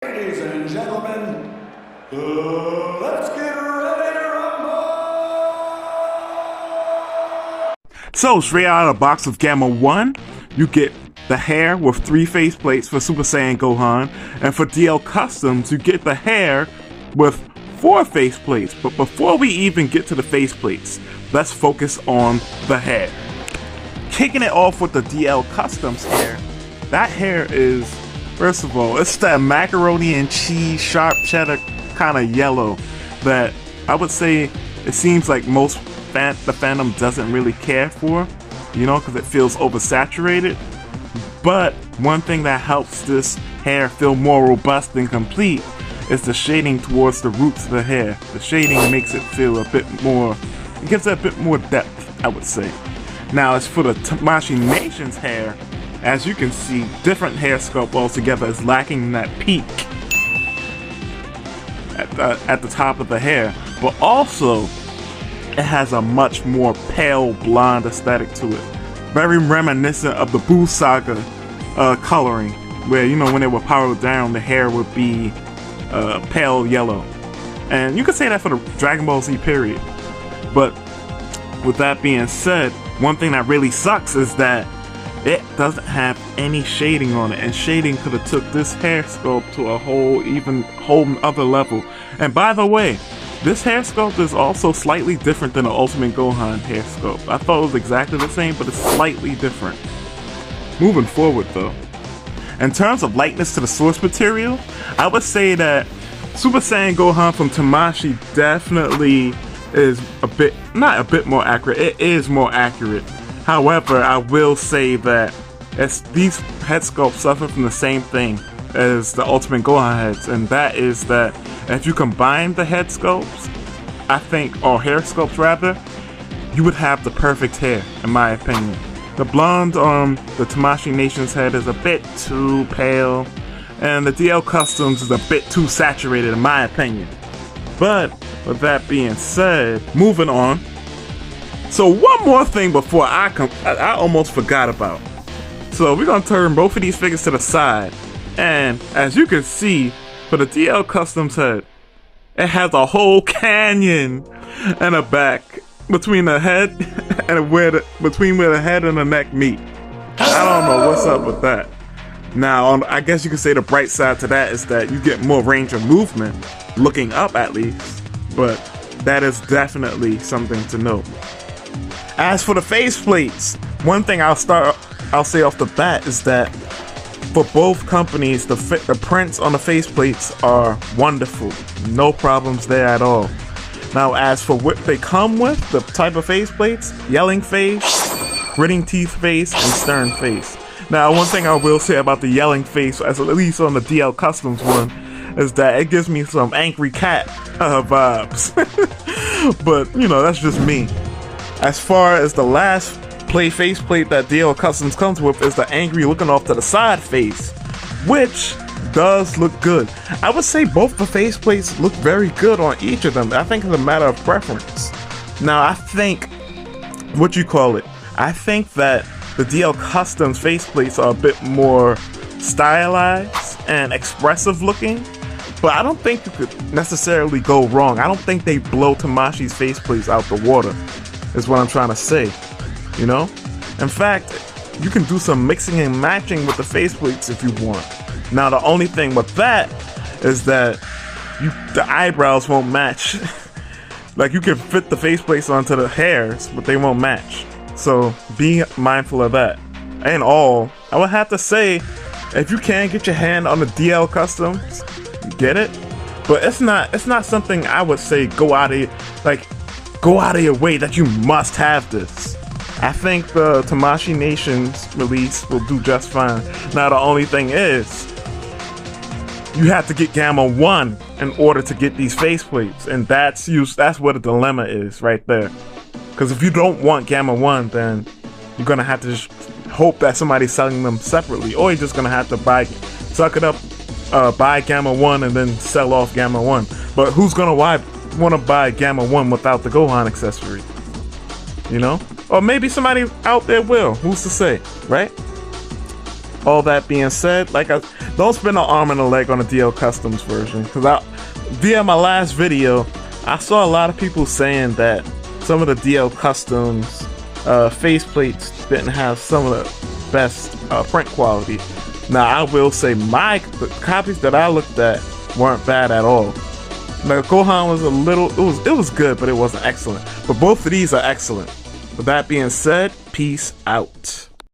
Ladies and gentlemen, let's get ready to rumble! So, straight out of the box of Gamma 1, you get the hair with 3 faceplates for Super Saiyan Gohan, and for DL Customs, you get the hair with 4 faceplates. But before we even get to the faceplates, let's focus on the hair. Kicking it off with the DL Customs hair, that hair is, first of all, it's that macaroni and cheese, sharp cheddar kind of yellow that I would say it seems like most the fandom doesn't really care for, you know, because it feels oversaturated. But one thing that helps this hair feel more robust and complete is the shading towards the roots of the hair. The shading makes it feel a bit more, it gives it a bit more depth, I would say. Now, as for the Tamashii Nation's hair, as you can see, different hair sculpt altogether is lacking that peak at the top of the hair, but also it has a much more pale blonde aesthetic to it, very reminiscent of the Buu Saga coloring, where, you know, when they were powered down, the hair would be pale yellow, and you could say that for the Dragon Ball Z period. But with that being said, one thing that really sucks is that it doesn't have any shading on it, and shading could have took this hair sculpt to a whole other level. And by the way, this hair sculpt is also slightly different than the Ultimate Gohan hair sculpt. I thought it was exactly the same, but it's slightly different. Moving forward though, in terms of likeness to the source material, I would say that Super Saiyan Gohan from Tamashii definitely is not a bit more accurate, it is more accurate. However, I will say that these head sculpts suffer from the same thing as the Ultimate Gohan heads, and that is that if you combine the head sculpts, I think, or hair sculpts rather, you would have the perfect hair, in my opinion. The blonde on the Tamashii Nation's head is a bit too pale, and the DL Customs is a bit too saturated, in my opinion. But with that being said, moving on. So one more thing before I almost forgot about. So we're gonna turn both of these figures to the side, and as you can see, for the DL Customs head, it has a whole canyon and a back between the head and between where the head and the neck meet. I don't know what's up with that. Now, I guess you could say the bright side to that is that you get more range of movement, looking up at least, but that is definitely something to note. As for the faceplates, one thing I'll say off the bat is that for both companies, the prints on the faceplates are wonderful. No problems there at all. Now, as for what they come with, the type of faceplates, yelling face, gritting teeth face, and stern face. Now, one thing I will say about the yelling face, at least on the DL Customs one, is that it gives me some angry cat vibes. But, you know, that's just me. As far as the last faceplate that DL Customs comes with is the angry looking off to the side face, which does look good. I would say both the faceplates look very good on each of them. I think it's a matter of preference. Now, I think, I think that the DL Customs faceplates are a bit more stylized and expressive looking, but I don't think you could necessarily go wrong. I don't think they blow Tamashii's faceplates out the water, is what I'm trying to say, you know? In fact, you can do some mixing and matching with the faceplates if you want. Now, the only thing with that is that the eyebrows won't match. Like, you can fit the faceplates onto the hairs, but they won't match. So be mindful of that. And all, I would have to say, if you can get your hand on the DL Customs, get it. But it's not something I would say go out of your way that you must have this. I think the Tamashii Nation's release will do just fine. Now, the only thing is, you have to get Gamma 1 in order to get these faceplates, and that's where the dilemma is right there. Because if you don't want Gamma 1, then you're gonna have to just hope that somebody's selling them separately, or you're just gonna have to buy Gamma 1 and then sell off Gamma 1. But who's gonna want to buy Gamma 1 without the Gohan accessory? You know? Or maybe somebody out there will. Who's to say, right? All that being said, Don't spend an arm and a leg on a DL Customs version, because via my last video, I saw a lot of people saying that some of the DL Customs faceplates didn't have some of the best print quality. Now I will say the copies that I looked at weren't bad at all. Now Gohan was it was good, but it wasn't excellent. But both of these are excellent. With that being said, peace out.